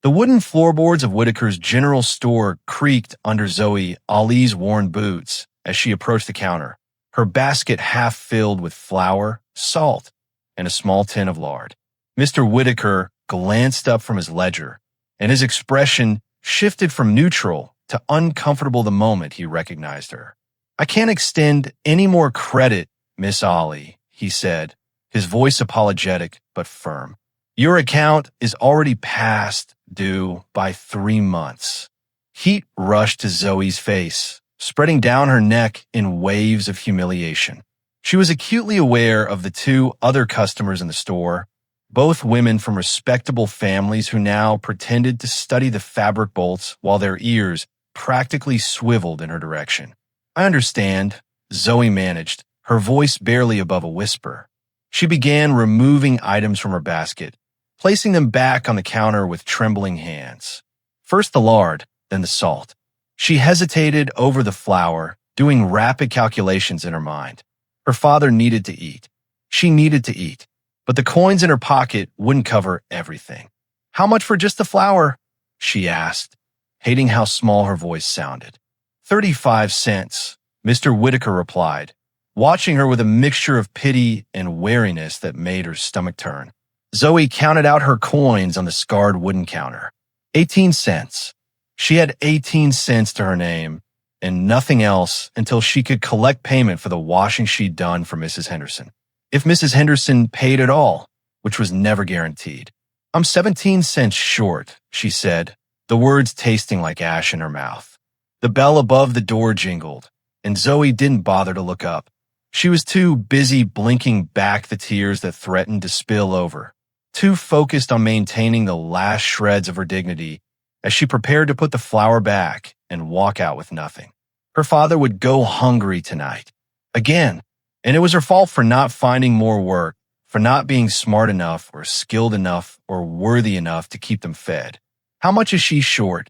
The wooden floorboards of Whitaker's general store creaked under Zoe Ali's worn boots as she approached the counter, her basket half filled with flour, salt, and a small tin of lard. Mr. Whitaker glanced up from his ledger, and his expression shifted from neutral to uncomfortable the moment he recognized her. "I can't extend any more credit, Miss Ali," he said, his voice apologetic but firm. "Your account is already past due by 3 months." Heat rushed to Zoe's face, spreading down her neck in waves of humiliation. She was acutely aware of the 2 other customers in the store, both women from respectable families who now pretended to study the fabric bolts while their ears practically swiveled in her direction. "I understand," Zoe managed, her voice barely above a whisper. She began removing items from her basket, placing them back on the counter with trembling hands. First the lard, then the salt. She hesitated over the flour, doing rapid calculations in her mind. Her father needed to eat. She needed to eat. But the coins in her pocket wouldn't cover everything. "How much for just the flour?" she asked, hating how small her voice sounded. 35 cents, Mr. Whitaker replied, watching her with a mixture of pity and wariness that made her stomach turn. Zoe counted out her coins on the scarred wooden counter. 18 cents. She had 18 cents to her name, and nothing else until she could collect payment for the washing she'd done for Mrs. Henderson. If Mrs. Henderson paid at all, which was never guaranteed. "I'm 17 cents short," she said, the words tasting like ash in her mouth. The bell above the door jingled, and Zoe didn't bother to look up. She was too busy blinking back the tears that threatened to spill over, too focused on maintaining the last shreds of her dignity as she prepared to put the flour back and walk out with nothing. Her father would go hungry tonight. Again. And it was her fault for not finding more work, for not being smart enough or skilled enough or worthy enough to keep them fed. How much is she short?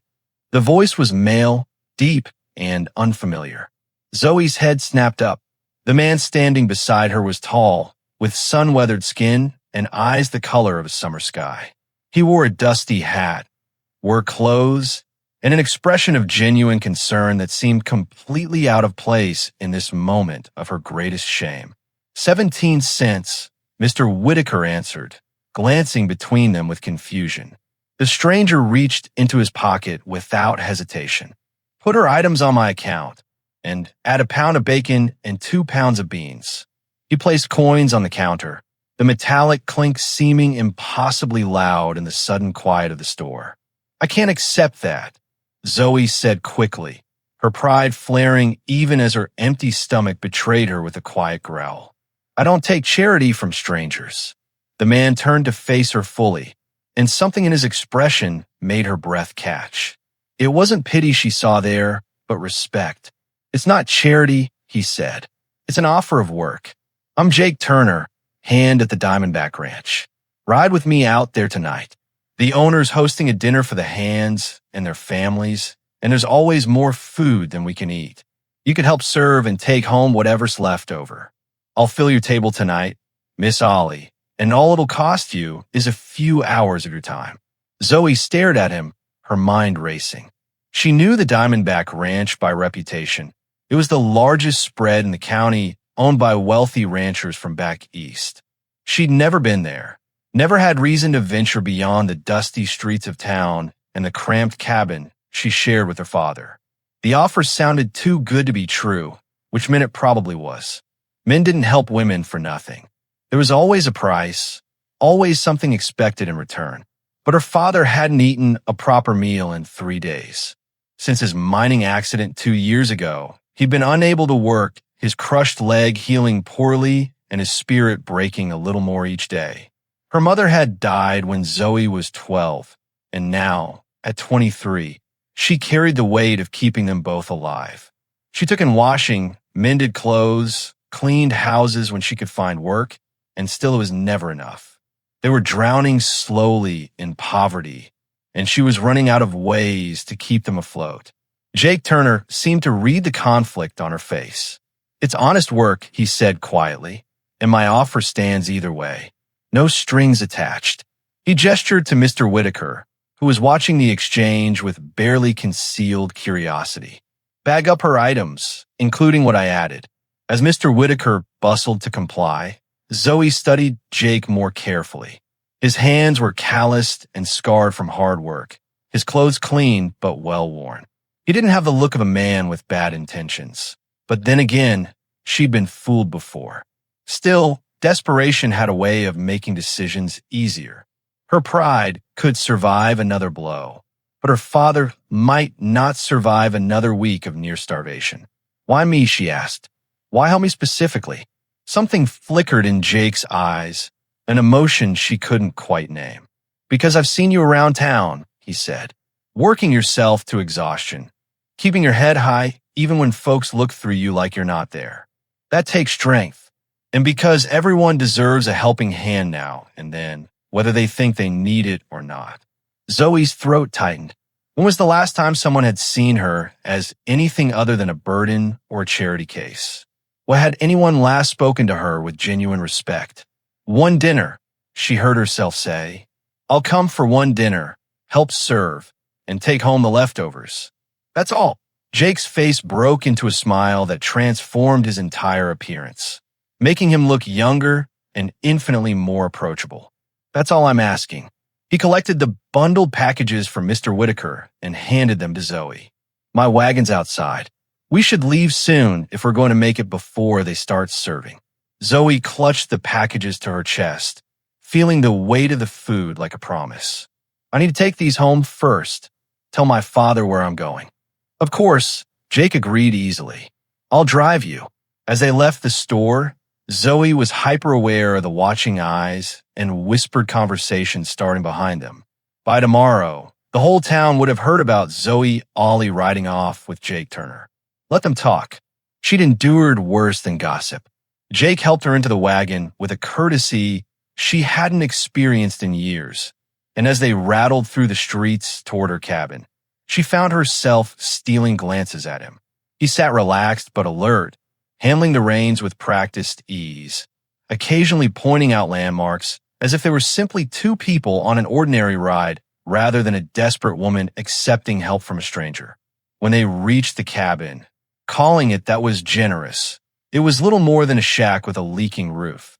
The voice was male, deep, and unfamiliar. Zoe's head snapped up. The man standing beside her was tall, with sun-weathered skin and eyes the color of a summer sky. He wore a dusty hat, wore clothes, and an expression of genuine concern that seemed completely out of place in this moment of her greatest shame. 17 cents, Mr. Whitaker answered, glancing between them with confusion. The stranger reached into his pocket without hesitation. "Put her items on my account, and add a pound of bacon and 2 pounds of beans." He placed coins on the counter, the metallic clink seeming impossibly loud in the sudden quiet of the store. "I can't accept that," Zoe said quickly, her pride flaring even as her empty stomach betrayed her with a quiet growl. "I don't take charity from strangers." The man turned to face her fully, and something in his expression made her breath catch. It wasn't pity she saw there, but respect. "It's not charity," he said. "It's an offer of work. I'm Jake Turner, hand at the Diamondback Ranch. Ride with me out there tonight. The owner's hosting a dinner for the hands and their families, and there's always more food than we can eat. You could help serve and take home whatever's left over. I'll fill your table tonight, Miss Ali, and all it'll cost you is a few hours of your time." Zoe stared at him, her mind racing. She knew the Diamondback Ranch by reputation. It was the largest spread in the county, owned by wealthy ranchers from back east. She'd never been there. Never had reason to venture beyond the dusty streets of town and the cramped cabin she shared with her father. The offer sounded too good to be true, which meant it probably was. Men didn't help women for nothing. There was always a price, always something expected in return. But her father hadn't eaten a proper meal in 3 days. Since his mining accident 2 years ago, he'd been unable to work, his crushed leg healing poorly and his spirit breaking a little more each day. Her mother had died when Zoe was 12, and now, at 23, she carried the weight of keeping them both alive. She took in washing, mended clothes, cleaned houses when she could find work, and still it was never enough. They were drowning slowly in poverty, and she was running out of ways to keep them afloat. Jake Turner seemed to read the conflict on her face. "It's honest work," he said quietly, "and my offer stands either way. No strings attached." He gestured to Mr. Whitaker, who was watching the exchange with barely concealed curiosity. Bag up her items, including what I added. As Mr. Whitaker bustled to comply, Zoe studied Jake more carefully. His hands were calloused and scarred from hard work, his clothes clean but well-worn. He didn't have the look of a man with bad intentions. But then again, she'd been fooled before. Still, desperation had a way of making decisions easier. Her pride could survive another blow, but her father might not survive another week of near starvation. Why me, she asked. Why help me specifically? Something flickered in Jake's eyes, an emotion she couldn't quite name. Because I've seen you around town, he said, working yourself to exhaustion, keeping your head high even when folks look through you like you're not there. That takes strength. And because everyone deserves a helping hand now and then, whether they think they need it or not. Zoe's throat tightened. When was the last time someone had seen her as anything other than a burden or a charity case? What had anyone last spoken to her with genuine respect? One dinner, she heard herself say. I'll come for one dinner, help serve, and take home the leftovers. That's all. Jake's face broke into a smile that transformed his entire appearance, making him look younger and infinitely more approachable. That's all I'm asking. He collected the bundled packages from Mr. Whitaker and handed them to Zoe. My wagon's outside. We should leave soon if we're going to make it before they start serving. Zoe clutched the packages to her chest, feeling the weight of the food like a promise. I need to take these home first. Tell my father where I'm going. Of course, Jake agreed easily. I'll drive you. As they left the store, Zoe was hyper-aware of the watching eyes and whispered conversations starting behind them. By tomorrow, the whole town would have heard about Zoe Ollie riding off with Jake Turner. Let them talk. She'd endured worse than gossip. Jake helped her into the wagon with a courtesy she hadn't experienced in years, and as they rattled through the streets toward her cabin, she found herself stealing glances at him. He sat relaxed but alert, handling the reins with practiced ease, occasionally pointing out landmarks as if they were simply two people on an ordinary ride rather than a desperate woman accepting help from a stranger. When they reached the cabin, calling it that was generous. It was little more than a shack with a leaking roof.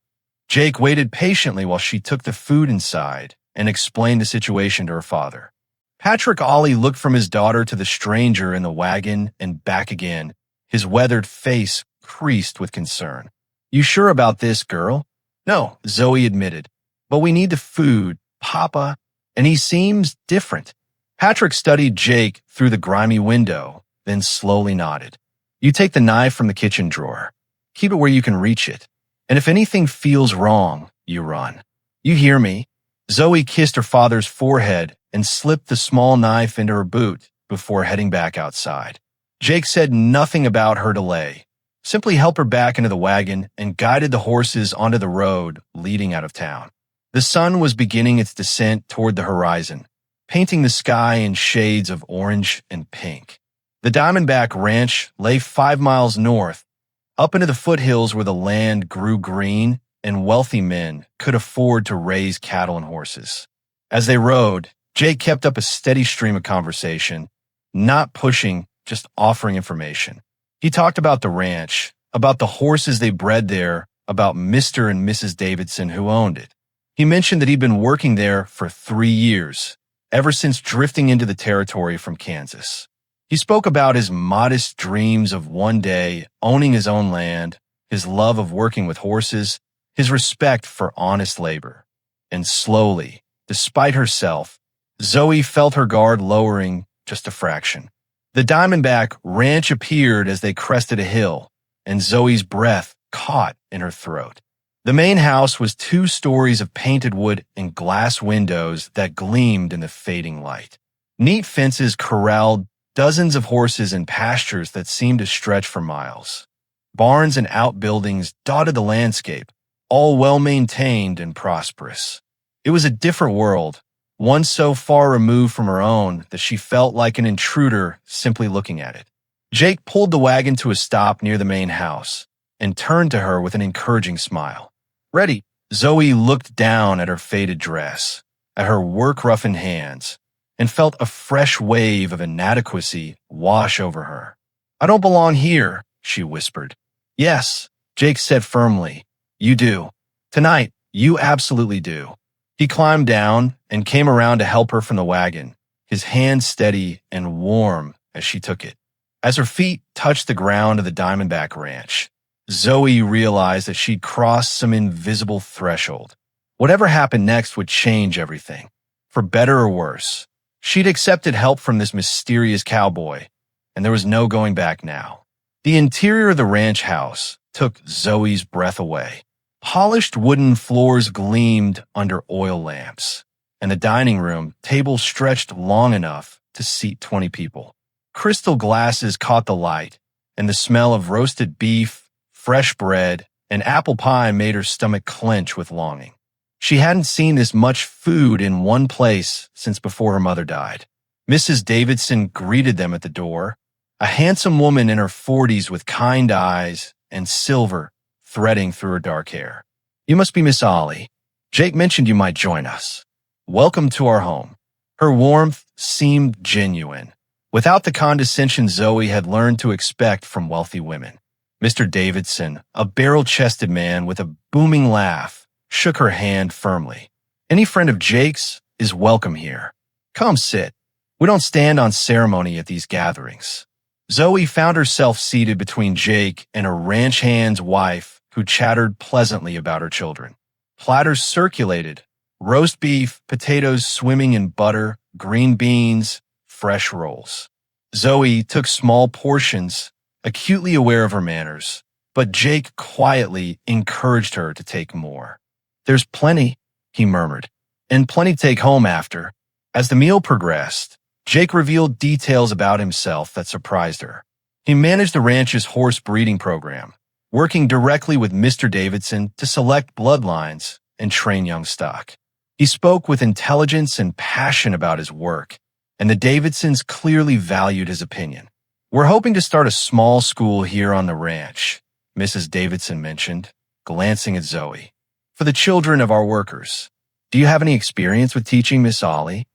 Jake waited patiently while she took the food inside and explained the situation to her father. Patrick Ollie looked from his daughter to the stranger in the wagon and back again, his weathered face creased with concern. You sure about this, girl? No, Zoe admitted. But we need the food, Papa, and he seems different. Patrick studied Jake through the grimy window, then slowly nodded. You take the knife from the kitchen drawer. Keep it where you can reach it. And if anything feels wrong, you run. You hear me? Zoe kissed her father's forehead and slipped the small knife into her boot before heading back outside. Jake said nothing about her delay, simply helped her back into the wagon and guided the horses onto the road leading out of town. The sun was beginning its descent toward the horizon, painting the sky in shades of orange and pink. The Diamondback Ranch lay 5 miles north, up into the foothills where the land grew green and wealthy men could afford to raise cattle and horses. As they rode, Jake kept up a steady stream of conversation, not pushing, just offering information. He talked about the ranch, about the horses they bred there, about Mr. and Mrs. Davidson who owned it. He mentioned that he'd been working there for 3 years, ever since drifting into the territory from Kansas. He spoke about his modest dreams of one day owning his own land, his love of working with horses, his respect for honest labor. And slowly, despite herself, Zoe felt her guard lowering just a fraction. The Diamondback Ranch appeared as they crested a hill, and Zoe's breath caught in her throat. The main house was 2 stories of painted wood and glass windows that gleamed in the fading light. Neat fences corralled dozens of horses in pastures that seemed to stretch for miles. Barns and outbuildings dotted the landscape, all well-maintained and prosperous. It was a different world, one so far removed from her own that she felt like an intruder simply looking at it. Jake pulled the wagon to a stop near the main house and turned to her with an encouraging smile. Ready? Zoe looked down at her faded dress, at her work-roughened hands, and felt a fresh wave of inadequacy wash over her. "I don't belong here," she whispered. "Yes," Jake said firmly. "You do. Tonight, you absolutely do." He climbed down and came around to help her from the wagon, his hand steady and warm as she took it. As her feet touched the ground of the Diamondback Ranch, Zoe realized that she'd crossed some invisible threshold. Whatever happened next would change everything, for better or worse. She'd accepted help from this mysterious cowboy, and there was no going back now. The interior of the ranch house took Zoe's breath away. Polished wooden floors gleamed under oil lamps, and the dining room table stretched long enough to seat 20 people. Crystal glasses caught the light, and the smell of roasted beef, fresh bread, and apple pie made her stomach clench with longing. She hadn't seen this much food in one place since before her mother died. Mrs. Davidson greeted them at the door, a handsome woman in her 40s with kind eyes and silver threading through her dark hair. "You must be Miss Ollie. Jake mentioned you might join us. Welcome to our home." Her warmth seemed genuine, without the condescension Zoe had learned to expect from wealthy women. Mr. Davidson, a barrel-chested man with a booming laugh, shook her hand firmly. "Any friend of Jake's is welcome here. Come sit. We don't stand on ceremony at these gatherings." Zoe found herself seated between Jake and a ranch hand's wife who chattered pleasantly about her children. Platters circulated, roast beef, potatoes swimming in butter, green beans, fresh rolls. Zoe took small portions, acutely aware of her manners, but Jake quietly encouraged her to take more. "There's plenty," he murmured, "and plenty to take home after." As the meal progressed, Jake revealed details about himself that surprised her. He managed the ranch's horse breeding program, working directly with Mr. Davidson to select bloodlines and train young stock. He spoke with intelligence and passion about his work, and the Davidsons clearly valued his opinion. "We're hoping to start a small school here on the ranch," Mrs. Davidson mentioned, glancing at Zoe. "For the children of our workers. Do you have any experience with teaching, Miss Ollie?"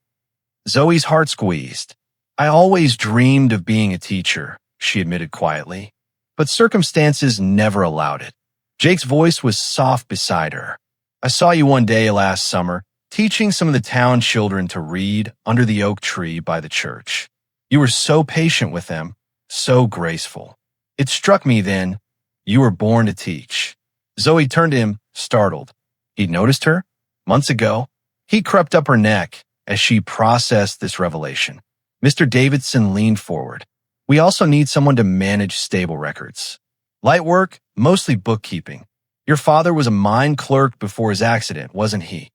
Zoe's heart squeezed. "I always dreamed of being a teacher," she admitted quietly, "but circumstances never allowed it." Jake's voice was soft beside her. "I saw you one day last summer, teaching some of the town children to read under the oak tree by the church. You were so patient with them, so graceful. It struck me then, you were born to teach." Zoe turned to him, startled. He'd noticed her? Months ago? He crept up her neck as she processed this revelation. Mr. Davidson leaned forward. "We also need someone to manage stable records. Light work, mostly bookkeeping. Your father was a mine clerk before his accident, wasn't he?"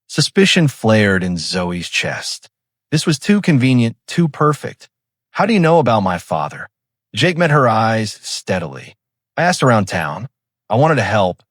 Suspicion flared in Zoe's chest. This was too convenient, too perfect. "How do you know about my father?" Jake met her eyes steadily. "I asked around town. I wanted to help,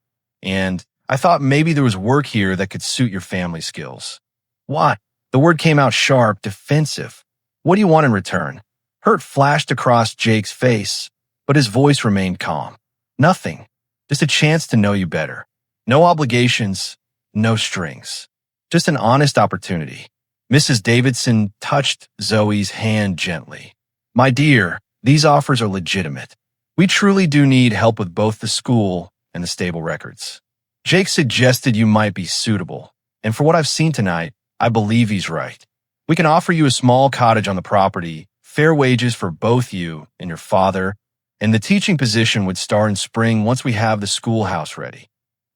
and I thought maybe there was work here that could suit your family skills." "What?" The word came out sharp, defensive. "What do you want in return?" Hurt flashed across Jake's face, but his voice remained calm. "Nothing. Just a chance to know you better. No obligations, no strings. Just an honest opportunity." Mrs. Davidson touched Zoe's hand gently. "My dear, these offers are legitimate. We truly do need help with both the school and the stable records. Jake suggested you might be suitable, and for what I've seen tonight, I believe he's right. We can offer you a small cottage on the property, fair wages for both you and your father, and the teaching position would start in spring once we have the schoolhouse ready."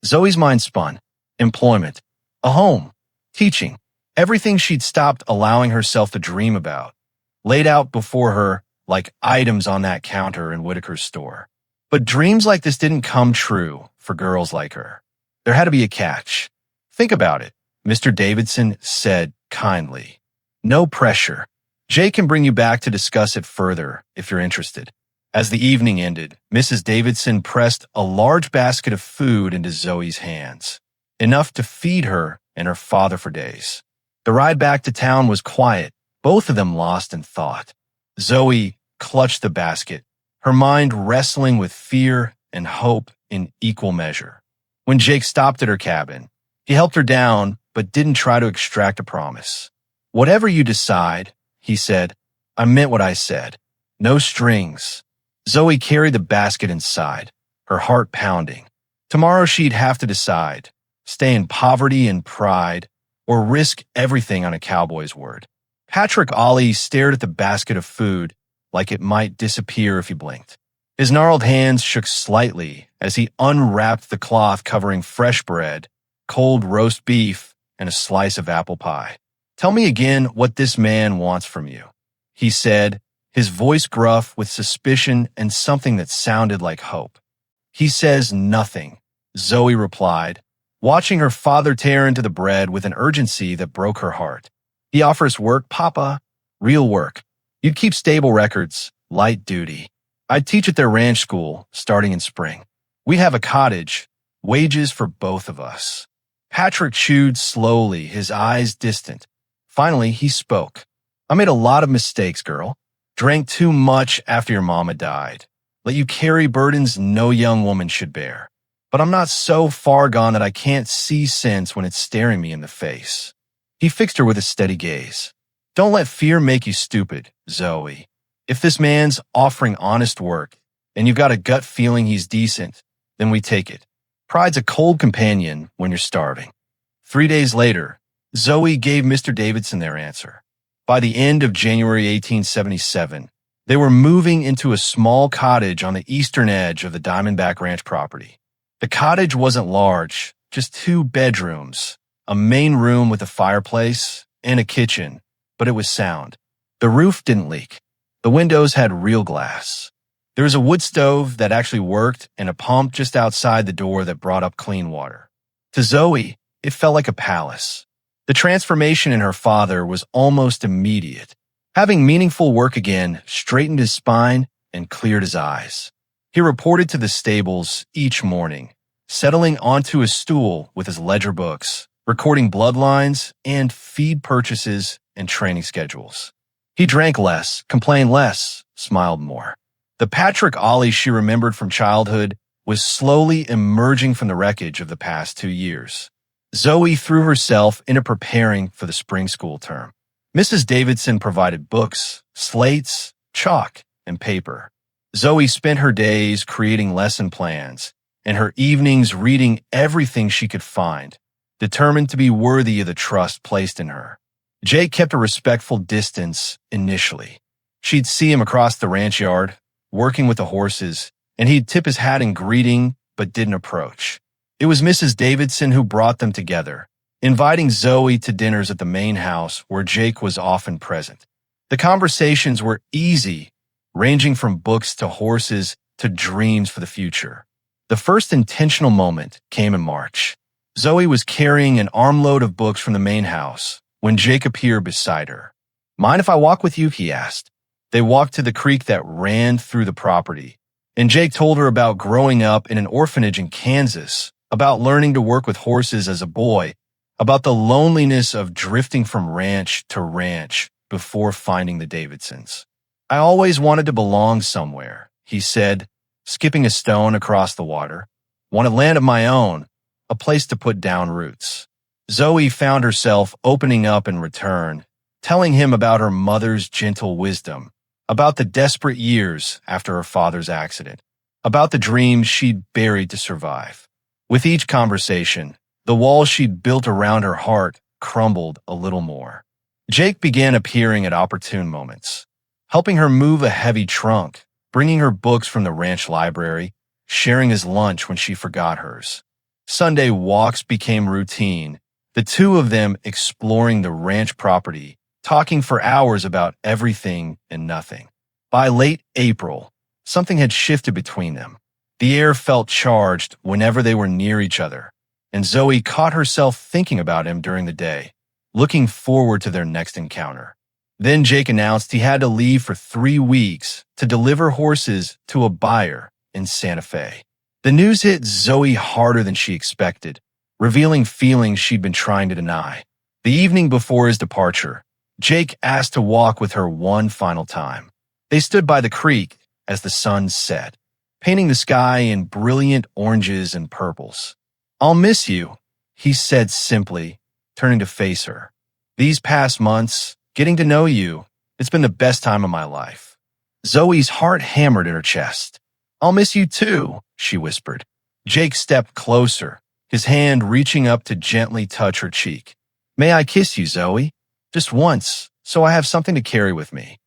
Zoe's mind spun. Employment, a home, teaching, everything she'd stopped allowing herself to dream about, laid out before her like items on that counter in Whitaker's store. But dreams like this didn't come true for girls like her. There had to be a catch. "Think about it," Mr. Davidson said kindly. "No pressure. Jay can bring you back to discuss it further if you're interested." As the evening ended, Mrs. Davidson pressed a large basket of food into Zoe's hands, enough to feed her and her father for days. The ride back to town was quiet, both of them lost in thought. Zoe clutched the basket, her mind wrestling with fear and hope in equal measure. When Jake stopped at her cabin, he helped her down but didn't try to extract a promise. "Whatever you decide," he said. "I meant what I said. No strings." Zoe carried the basket inside, her heart pounding. Tomorrow she'd have to decide, stay in poverty and pride, or risk everything on a cowboy's word. Patrick Ollie stared at the basket of food like it might disappear if he blinked. His gnarled hands shook slightly as he unwrapped the cloth covering fresh bread, cold roast beef, and a slice of apple pie. "Tell me again what this man wants from you," he said, his voice gruff with suspicion and something that sounded like hope. "He says nothing," Zoe replied, watching her father tear into the bread with an urgency that broke her heart. "He offers work, Papa. Real work. You'd keep stable records, light duty. I'd teach at their ranch school, starting in spring. We'd have a cottage, wages for both of us." Patrick chewed slowly, his eyes distant. Finally, he spoke. "I made a lot of mistakes, girl. Drank too much after your mama died. Let you carry burdens no young woman should bear. But I'm not so far gone that I can't see sense when it's staring me in the face." He fixed her with a steady gaze. "Don't let fear make you stupid, Zoe. If this man's offering honest work, and you've got a gut feeling he's decent, then we take it. Pride's a cold companion when you're starving." 3 days later, Zoe gave Mr. Davidson their answer. By the end of January 1877, they were moving into a small cottage on the eastern edge of the Diamondback Ranch property. The cottage wasn't large, just 2 bedrooms, a main room with a fireplace, and a kitchen, but it was sound. The roof didn't leak. The windows had real glass. There was a wood stove that actually worked and a pump just outside the door that brought up clean water. To Zoe, it felt like a palace. The transformation in her father was almost immediate. Having meaningful work again straightened his spine and cleared his eyes. He reported to the stables each morning, settling onto a stool with his ledger books, recording bloodlines and feed purchases and training schedules. He drank less, complained less, smiled more. The Patrick Ollie she remembered from childhood was slowly emerging from the wreckage of the past 2 years. Zoe threw herself into preparing for the spring school term. Mrs. Davidson provided books, slates, chalk, and paper. Zoe spent her days creating lesson plans and her evenings reading everything she could find, determined to be worthy of the trust placed in her. Jake kept a respectful distance initially. She'd see him across the ranch yard, working with the horses, and he'd tip his hat in greeting but didn't approach. It was Mrs. Davidson who brought them together, inviting Zoe to dinners at the main house where Jake was often present. The conversations were easy, ranging from books to horses to dreams for the future. The first intentional moment came in March. Zoe was carrying an armload of books from the main house when Jake appeared beside her. "Mind if I walk with you?" he asked. They walked to the creek that ran through the property, and Jake told her about growing up in an orphanage in Kansas, about learning to work with horses as a boy, about the loneliness of drifting from ranch to ranch before finding the Davidsons. "I always wanted to belong somewhere," he said, skipping a stone across the water. "Wanted land of my own, a place to put down roots." Zoe found herself opening up in return, telling him about her mother's gentle wisdom, about the desperate years after her father's accident, about the dreams she'd buried to survive. With each conversation, the walls she'd built around her heart crumbled a little more. Jake began appearing at opportune moments, helping her move a heavy trunk, bringing her books from the ranch library, sharing his lunch when she forgot hers. Sunday walks became routine, the two of them exploring the ranch property, talking for hours about everything and nothing. By late April, something had shifted between them. The air felt charged whenever they were near each other, and Zoe caught herself thinking about him during the day, looking forward to their next encounter. Then Jake announced he had to leave for 3 weeks to deliver horses to a buyer in Santa Fe. The news hit Zoe harder than she expected, revealing feelings she'd been trying to deny. The evening before his departure, Jake asked to walk with her one final time. They stood by the creek as the sun set, painting the sky in brilliant oranges and purples. "I'll miss you," he said simply, turning to face her. These past months, getting to know you, it's been the best time of my life. Zoe's heart hammered in her chest. I'll miss you too, she whispered. Jake stepped closer, his hand reaching up to gently touch her cheek. May I kiss you, Zoe? Just once, so I have something to carry with me.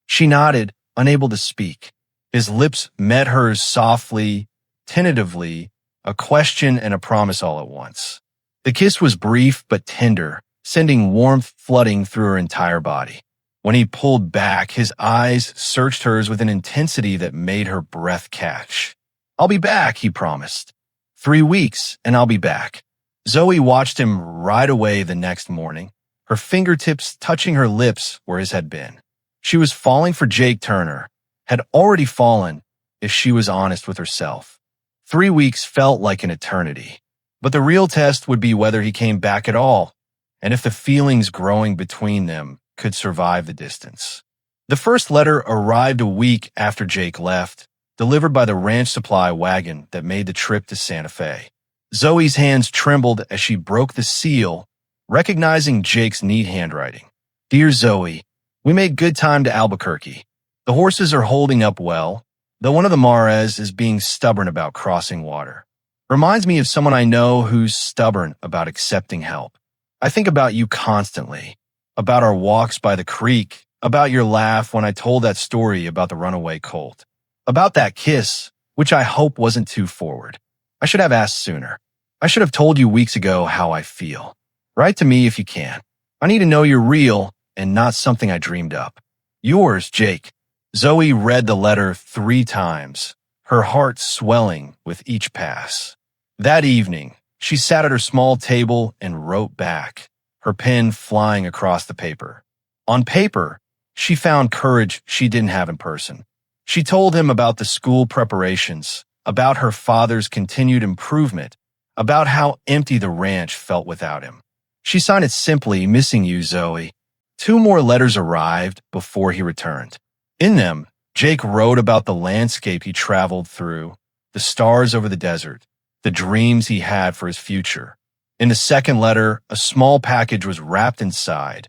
She nodded, unable to speak. His lips met hers softly, tentatively, a question and a promise all at once. The kiss was brief but tender, sending warmth flooding through her entire body. When he pulled back, his eyes searched hers with an intensity that made her breath catch. I'll be back, he promised. 3 weeks, and I'll be back. Zoe watched him right away the next morning, her fingertips touching her lips where his had been. She was falling for Jake Turner, had already fallen if she was honest with herself. 3 weeks felt like an eternity. But the real test would be whether he came back at all, and if the feelings growing between them could survive the distance. The first letter arrived a week after Jake left, delivered by the ranch supply wagon that made the trip to Santa Fe. Zoe's hands trembled as she broke the seal, recognizing Jake's neat handwriting. Dear Zoe, we made good time to Albuquerque. The horses are holding up well, though one of the Mares is being stubborn about crossing water. Reminds me of someone I know who's stubborn about accepting help. I think about you constantly, about our walks by the creek, about your laugh when I told that story about the runaway colt, about that kiss, which I hope wasn't too forward. I should have asked sooner. I should have told you weeks ago how I feel. Write to me if you can. I need to know you're real and not something I dreamed up. Yours, Jake. Zoe read the letter 3 times, her heart swelling with each pass. That evening, she sat at her small table and wrote back, her pen flying across the paper. On paper, she found courage she didn't have in person. She told him about the school preparations, about her father's continued improvement, about how empty the ranch felt without him. She signed it simply, missing you, Zoe. 2 more letters arrived before he returned. In them, Jake wrote about the landscape he traveled through, the stars over the desert, the dreams he had for his future. In the second letter, a small package was wrapped inside,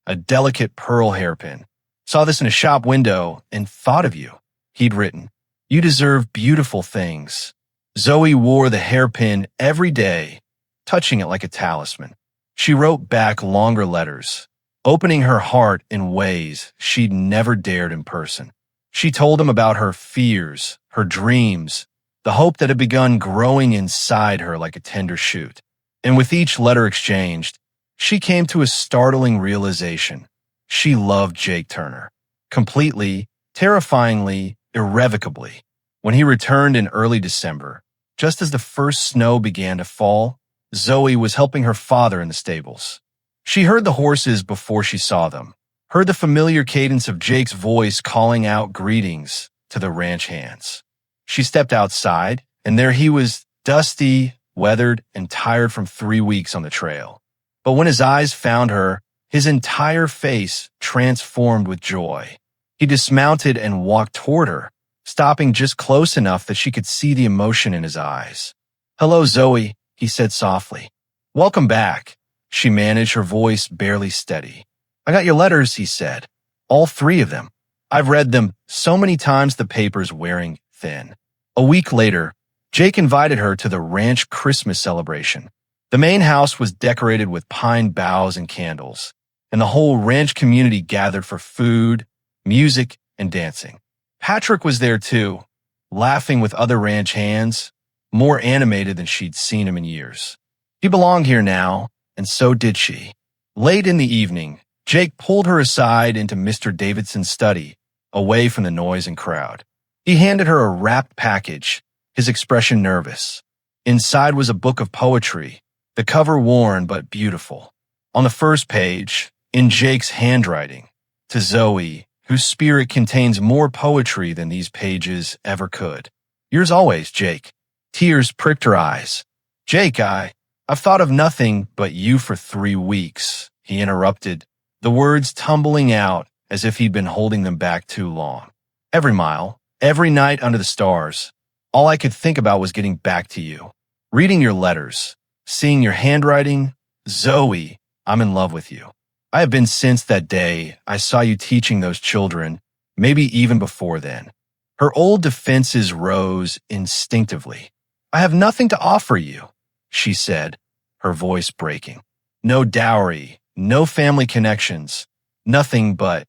a delicate pearl hairpin. Saw this in a shop window and thought of you. He'd written, you deserve beautiful things. Zoe wore the hairpin every day, touching it like a talisman. She wrote back longer letters, opening her heart in ways she'd never dared in person. She told him about her fears, her dreams, the hope that had begun growing inside her like a tender shoot. And with each letter exchanged, she came to a startling realization. She loved Jake Turner. Completely, terrifyingly, irrevocably. When he returned in early December, just as the first snow began to fall, Zoe was helping her father in the stables. She heard the horses before she saw them, heard the familiar cadence of Jake's voice calling out greetings to the ranch hands. She stepped outside, and there he was, dusty, weathered, and tired from 3 weeks on the trail. But when his eyes found her, his entire face transformed with joy. He dismounted and walked toward her, stopping just close enough that she could see the emotion in his eyes. Hello, Zoe, he said softly. Welcome back. She managed, her voice barely steady. I got your letters, he said. All 3 of them. I've read them so many times the paper's wearing thin. A week later, Jake invited her to the ranch Christmas celebration. The main house was decorated with pine boughs and candles, and the whole ranch community gathered for food, music, and dancing. Patrick was there too, laughing with other ranch hands, more animated than she'd seen him in years. He belonged here now, and so did she. Late in the evening, Jake pulled her aside into Mr. Davidson's study, away from the noise and crowd. He handed her a wrapped package, his expression nervous. Inside was a book of poetry, the cover worn but beautiful. On the first page, in Jake's handwriting, to Zoe, whose spirit contains more poetry than these pages ever could. Yours always, Jake. Tears pricked her eyes. Jake, I've thought of nothing but you for 3 weeks, he interrupted, the words tumbling out as if he'd been holding them back too long. Every mile, every night under the stars, all I could think about was getting back to you. Reading your letters, seeing your handwriting, Zoe, I'm in love with you. I have been since that day I saw you teaching those children, maybe even before then. Her old defenses rose instinctively. I have nothing to offer you, she said, her voice breaking. No dowry, no family connections, nothing but,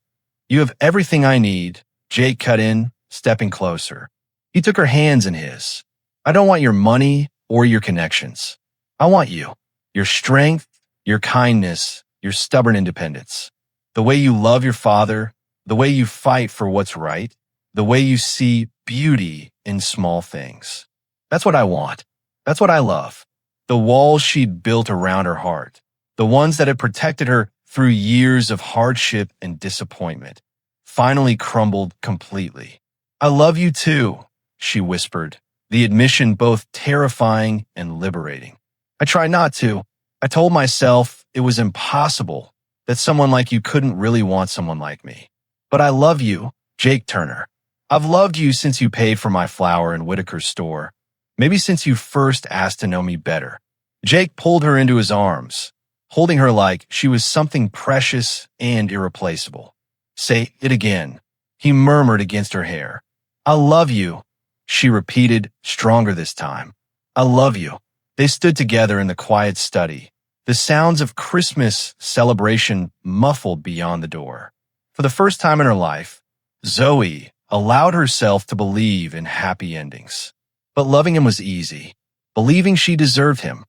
you have everything I need, Jake cut in, stepping closer. He took her hands in his. I don't want your money or your connections. I want you, your strength, your kindness, your stubborn independence. The way you love your father, the way you fight for what's right, the way you see beauty in small things. That's what I want. That's what I love. The walls she'd built around her heart, the ones that had protected her through years of hardship and disappointment, finally crumbled completely. I love you too, she whispered, the admission both terrifying and liberating. I tried not to. I told myself it was impossible, that someone like you couldn't really want someone like me. But I love you, Jake Turner. I've loved you since you paid for my flour in Whitaker's store. Maybe since you first asked to know me better. Jake pulled her into his arms, holding her like she was something precious and irreplaceable. Say it again, he murmured against her hair. I love you, she repeated, stronger this time. I love you. They stood together in the quiet study, the sounds of Christmas celebration muffled beyond the door. For the first time in her life, Zoe allowed herself to believe in happy endings. But loving him was easy. Believing she deserved him,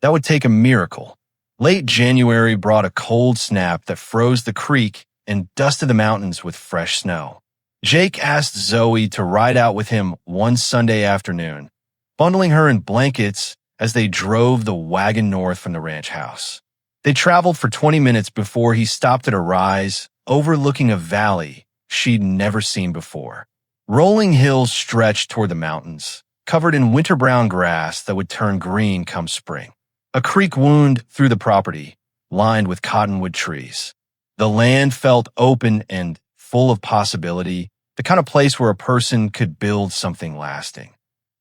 that would take a miracle. Late January brought a cold snap that froze the creek and dusted the mountains with fresh snow. Jake asked Zoe to ride out with him one Sunday afternoon, bundling her in blankets as they drove the wagon north from the ranch house. They traveled for 20 minutes before he stopped at a rise overlooking a valley she'd never seen before. Rolling hills stretched toward the mountains, covered in winter-brown grass that would turn green come spring. A creek wound through the property, lined with cottonwood trees. The land felt open and full of possibility, the kind of place where a person could build something lasting.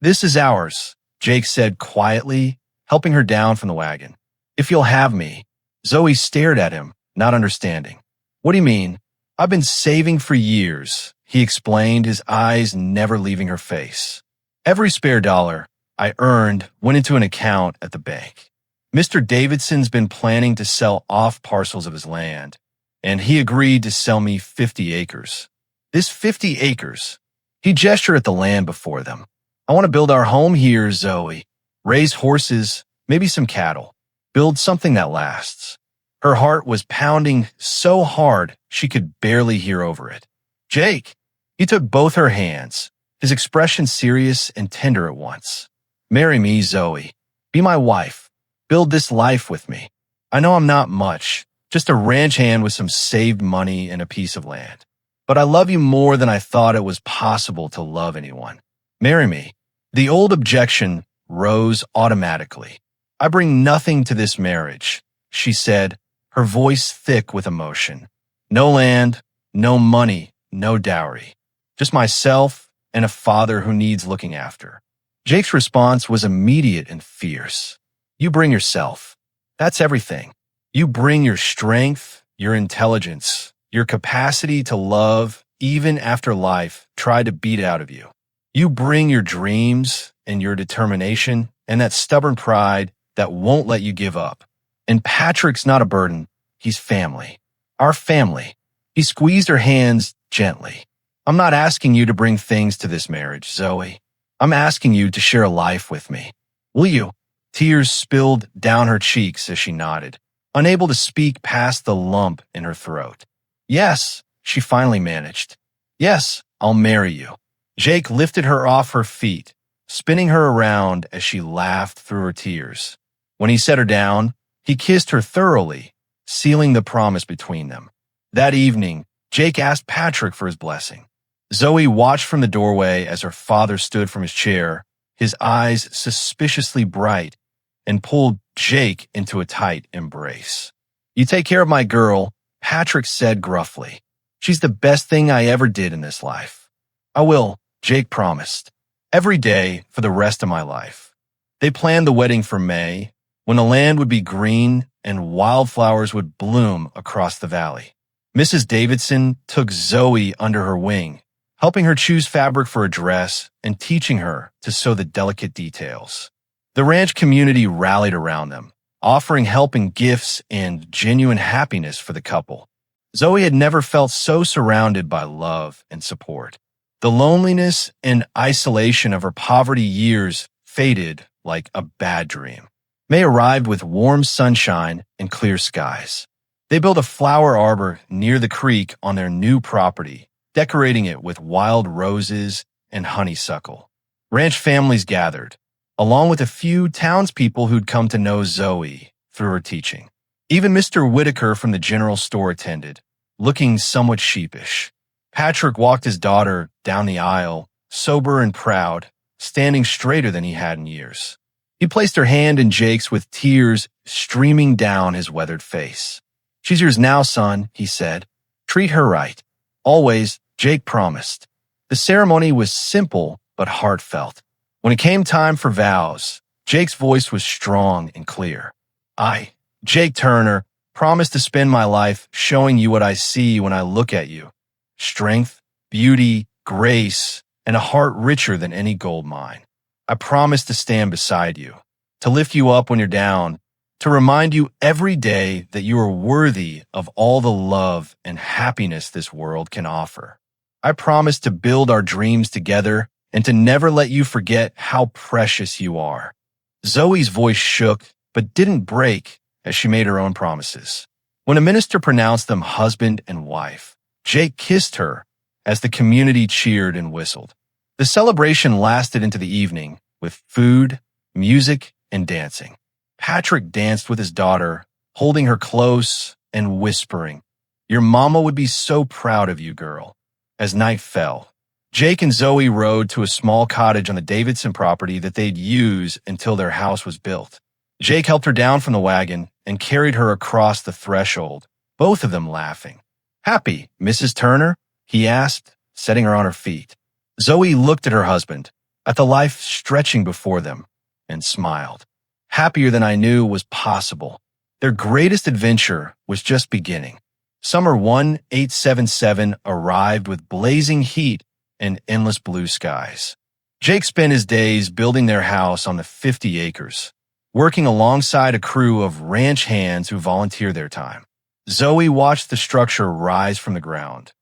This is ours, Jake said quietly, helping her down from the wagon. If you'll have me. Zoe stared at him, not understanding. What do you mean? I've been saving for years, he explained, his eyes never leaving her face. Every spare dollar I earned went into an account at the bank. Mr. Davidson's been planning to sell off parcels of his land, and he agreed to sell me 50 acres. This 50 acres. He gestured at the land before them. I want to build our home here, Zoe. Raise horses, maybe some cattle. Build something that lasts. Her heart was pounding so hard she could barely hear over it. Jake! He took both her hands, his expression serious and tender at once. Marry me, Zoe. Be my wife. Build this life with me. I know I'm not much, just a ranch hand with some saved money and a piece of land. But I love you more than I thought it was possible to love anyone. Marry me. The old objection rose automatically. I bring nothing to this marriage, she said, her voice thick with emotion. No land, no money, no dowry. Just myself and a father who needs looking after. Jake's response was immediate and fierce. You bring yourself. That's everything. You bring your strength, your intelligence, your capacity to love even after life tried to beat it out of you. You bring your dreams and your determination and that stubborn pride that won't let you give up. And Patrick's not a burden. He's family. Our family. He squeezed her hands gently. I'm not asking you to bring things to this marriage, Zoe. I'm asking you to share a life with me. Will you? Tears spilled down her cheeks as she nodded, unable to speak past the lump in her throat. Yes, she finally managed. Yes, I'll marry you. Jake lifted her off her feet, spinning her around as she laughed through her tears. When he set her down, he kissed her thoroughly, sealing the promise between them. That evening, Jake asked Patrick for his blessing. Zoe watched from the doorway as her father stood from his chair, his eyes suspiciously bright, and pulled Jake into a tight embrace. You take care of my girl, Patrick said gruffly. She's the best thing I ever did in this life. I will, Jake promised. Every day for the rest of my life. They planned the wedding for May, when the land would be green and wildflowers would bloom across the valley. Mrs. Davidson took Zoe under her wing, helping her choose fabric for a dress and teaching her to sew the delicate details. The ranch community rallied around them, offering helping gifts and genuine happiness for the couple. Zoe had never felt so surrounded by love and support. The loneliness and isolation of her poverty years faded like a bad dream. May arrived with warm sunshine and clear skies. They built a flower arbor near the creek on their new property, decorating it with wild roses and honeysuckle. Ranch families gathered, along with a few townspeople who'd come to know Zoe through her teaching. Even Mr. Whitaker from the general store attended, looking somewhat sheepish. Patrick walked his daughter down the aisle, sober and proud, standing straighter than he had in years. He placed her hand in Jake's with tears streaming down his weathered face. "She's yours now, son," he said. "Treat her right. Always," Jake promised. The ceremony was simple but heartfelt. When it came time for vows, Jake's voice was strong and clear. "I, Jake Turner, promise to spend my life showing you what I see when I look at you. Strength, beauty, grace, and a heart richer than any gold mine. I promise to stand beside you, to lift you up when you're down, to remind you every day that you are worthy of all the love and happiness this world can offer. I promise to build our dreams together and to never let you forget how precious you are." Zoe's voice shook but didn't break as she made her own promises. When a minister pronounced them husband and wife, Jake kissed her as the community cheered and whistled. The celebration lasted into the evening with food, music, and dancing. Patrick danced with his daughter, holding her close and whispering, "Your mama would be so proud of you, girl." As night fell, Jake and Zoe rode to a small cottage on the Davidson property that they'd use until their house was built. Jake helped her down from the wagon and carried her across the threshold, both of them laughing. "Happy, Mrs. Turner?" he asked, setting her on her feet. Zoe looked at her husband, at the life stretching before them, and smiled. Happier than I knew was possible. Their greatest adventure was just beginning. Summer 1877 arrived with blazing heat and endless blue skies. Jake spent his days building their house on the 50 acres, working alongside a crew of ranch hands who volunteered their time. Zoe watched the structure rise from the ground.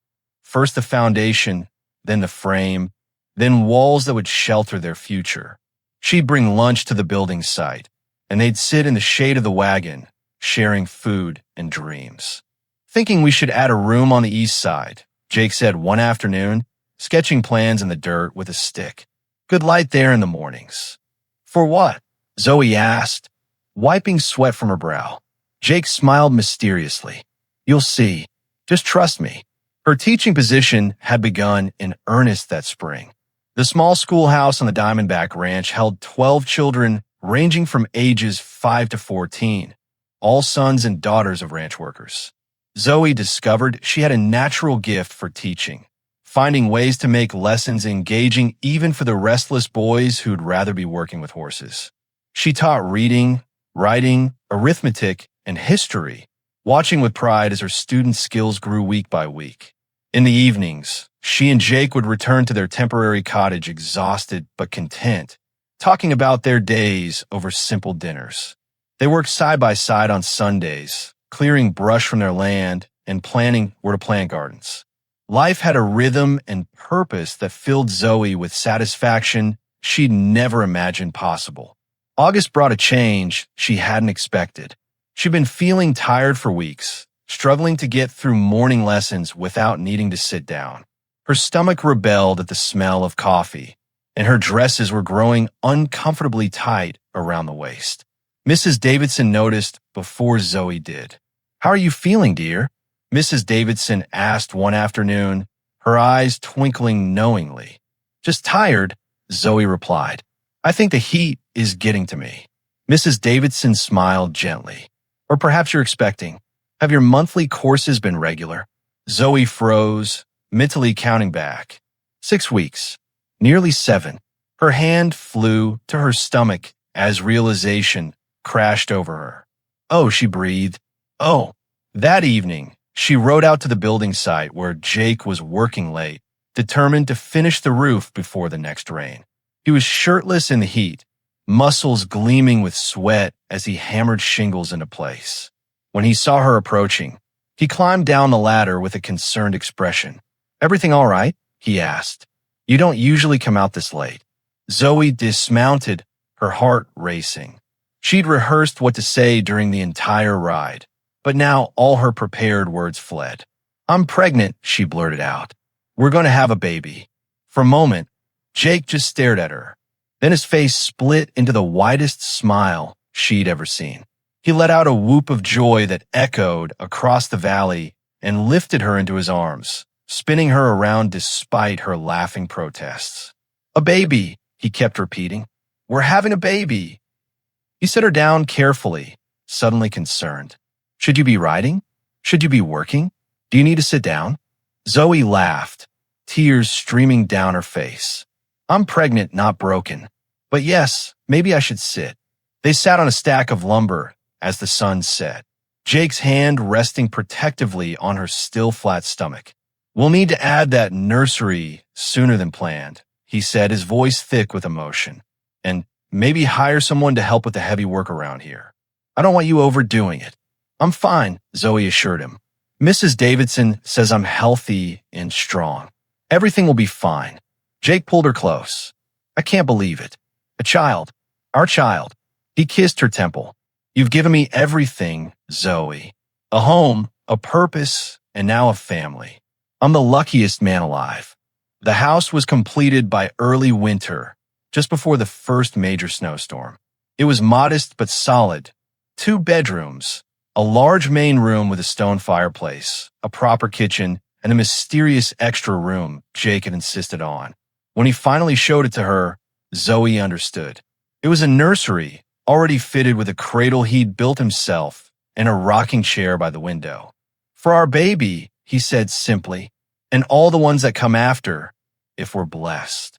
First the foundation, then the frame, then walls that would shelter their future. She'd bring lunch to the building site, and they'd sit in the shade of the wagon, sharing food and dreams. "Thinking we should add a room on the east side," Jake said one afternoon, sketching plans in the dirt with a stick. "Good light there in the mornings." "For what?" Zoe asked, wiping sweat from her brow. Jake smiled mysteriously. "You'll see. Just trust me." Her teaching position had begun in earnest that spring. The small schoolhouse on the Diamondback Ranch held 12 children ranging from ages 5 to 14, all sons and daughters of ranch workers. Zoe discovered she had a natural gift for teaching, finding ways to make lessons engaging even for the restless boys who'd rather be working with horses. She taught reading, writing, arithmetic, and history, watching with pride as her students' skills grew week by week. In the evenings, she and Jake would return to their temporary cottage exhausted but content, talking about their days over simple dinners. They worked side by side on Sundays, clearing brush from their land and planning where to plant gardens. Life had a rhythm and purpose that filled Zoe with satisfaction she'd never imagined possible. August brought a change she hadn't expected. She'd been feeling tired for weeks, struggling to get through morning lessons without needing to sit down. Her stomach rebelled at the smell of coffee, and her dresses were growing uncomfortably tight around the waist. Mrs. Davidson noticed before Zoe did. "How are you feeling, dear?" Mrs. Davidson asked one afternoon, her eyes twinkling knowingly. "Just tired," Zoe replied. "I think the heat is getting to me." Mrs. Davidson smiled gently. "Or perhaps you're expecting. Have your monthly courses been regular?" Zoe froze, mentally counting back. 6 weeks. Nearly 7. Her hand flew to her stomach as realization crashed over her. Oh, she breathed. Oh. That evening, she rode out to the building site where Jake was working late, determined to finish the roof before the next rain. He was shirtless in the heat, muscles gleaming with sweat as he hammered shingles into place. When he saw her approaching, he climbed down the ladder with a concerned expression. "Everything all right?" he asked. "You don't usually come out this late." Zoe dismounted, her heart racing. She'd rehearsed what to say during the entire ride, but now all her prepared words fled. "I'm pregnant," she blurted out. "We're going to have a baby." For a moment, Jake just stared at her. Then his face split into the widest smile she'd ever seen. He let out a whoop of joy that echoed across the valley and lifted her into his arms, spinning her around despite her laughing protests. "A baby," he kept repeating. "We're having a baby." He set her down carefully, suddenly concerned. "Should you be riding? Should you be working? Do you need to sit down?" Zoe laughed, tears streaming down her face. "I'm pregnant, not broken. But yes, maybe I should sit." They sat on a stack of lumber as the sun set, Jake's hand resting protectively on her still flat stomach. "We'll need to add that nursery sooner than planned," he said, his voice thick with emotion. "And maybe hire someone to help with the heavy work around here. I don't want you overdoing it." "I'm fine," Zoe assured him. "Mrs. Davidson says I'm healthy and strong. Everything will be fine." Jake pulled her close. "I can't believe it. A child. Our child." He kissed her temple. "You've given me everything, Zoe. A home, a purpose, and now a family. I'm the luckiest man alive." The house was completed by early winter, just before the first major snowstorm. It was modest but solid. 2 bedrooms, a large main room with a stone fireplace, a proper kitchen, and a mysterious extra room Jake had insisted on. When he finally showed it to her, Zoe understood. It was a nursery, already fitted with a cradle he'd built himself and a rocking chair by the window. "For our baby," he said simply, "and all the ones that come after, if we're blessed."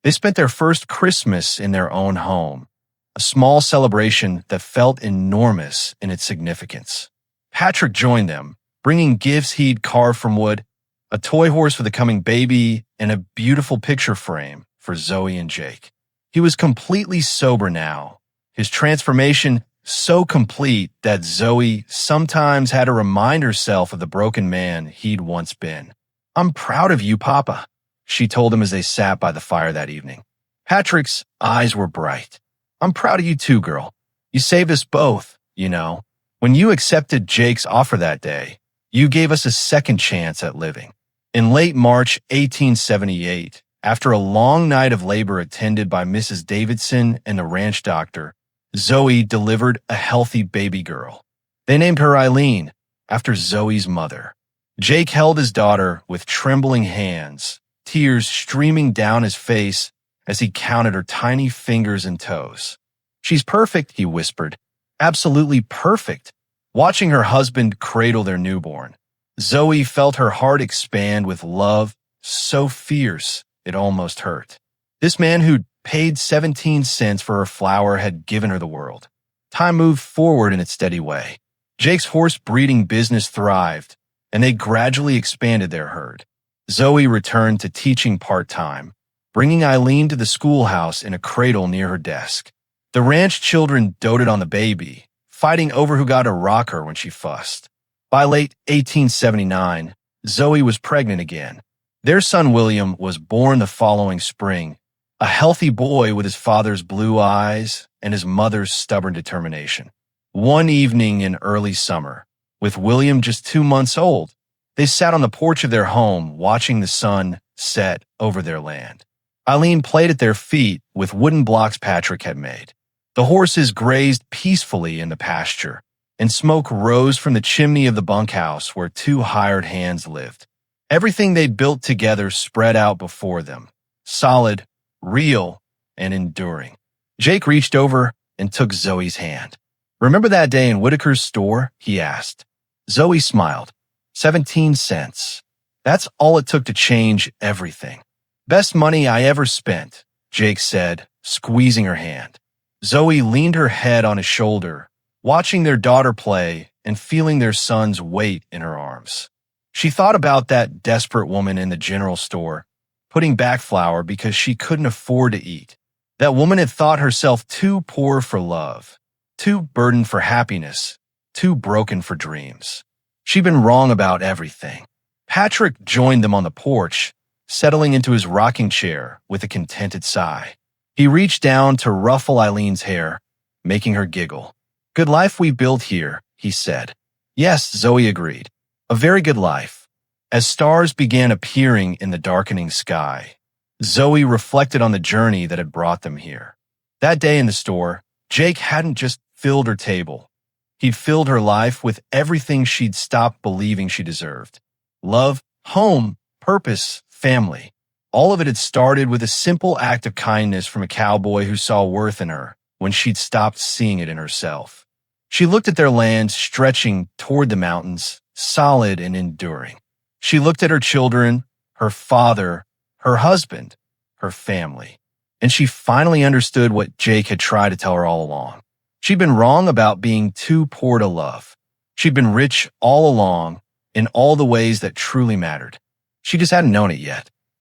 They spent their first Christmas in their own home, a small celebration that felt enormous in its significance. Patrick joined them, bringing gifts he'd carved from wood, a toy horse for the coming baby, and a beautiful picture frame for Zoe and Jake. He was completely sober now, his transformation so complete that Zoe sometimes had to remind herself of the broken man he'd once been. "I'm proud of you, Papa," she told him as they sat by the fire that evening. Patrick's eyes were bright. "I'm proud of you too, girl. You saved us both, you know. When you accepted Jake's offer that day, you gave us a second chance at living." In late March 1878, after a long night of labor attended by Mrs. Davidson and the ranch doctor, Zoe delivered a healthy baby girl. They named her Eileen, after Zoe's mother. Jake held his daughter with trembling hands, tears streaming down his face as he counted her tiny fingers and toes. "She's perfect," he whispered. "Absolutely perfect." Watching her husband cradle their newborn, Zoe felt her heart expand with love so fierce it almost hurt. This man who'd paid 17 cents for her flower had given her the world. Time moved forward in its steady way. Jake's horse breeding business thrived, and they gradually expanded their herd. Zoe returned to teaching part-time, bringing Eileen to the schoolhouse in a cradle near her desk. The ranch children doted on the baby, fighting over who got to rock her when she fussed. By late 1879, Zoe was pregnant again. Their son William was born the following spring, a healthy boy with his father's blue eyes and his mother's stubborn determination. One evening in early summer, with William just 2 months old, they sat on the porch of their home watching the sun set over their land. Eileen played at their feet with wooden blocks Patrick had made. The horses grazed peacefully in the pasture, and smoke rose from the chimney of the bunkhouse where 2 hired hands lived. Everything they'd built together spread out before them, solid, real, and enduring. Jake reached over and took Zoe's hand. "Remember that day in Whitaker's store?" he asked. Zoe smiled. 17 cents. That's all it took to change everything. "Best money I ever spent," Jake said, squeezing her hand. Zoe leaned her head on his shoulder, watching their daughter play and feeling their son's weight in her arms. She thought about that desperate woman in the general store, putting back flour because she couldn't afford to eat. That woman had thought herself too poor for love, too burdened for happiness, too broken for dreams. She'd been wrong about everything. Patrick joined them on the porch, settling into his rocking chair with a contented sigh. He reached down to ruffle Eileen's hair, making her giggle. "Good life we built here," he said. "Yes," Zoe agreed. "A very good life." As stars began appearing in the darkening sky, Zoe reflected on the journey that had brought them here. That day in the store, Jake hadn't just filled her table. He'd filled her life with everything she'd stopped believing she deserved. Love, home, purpose, family. All of it had started with a simple act of kindness from a cowboy who saw worth in her when she'd stopped seeing it in herself. She looked at their land stretching toward the mountains, solid and enduring. She looked at her children, her father, her husband, her family, and she finally understood what Jake had tried to tell her all along. She'd been wrong about being too poor to love. She'd been rich all along in all the ways that truly mattered. She just hadn't known it yet.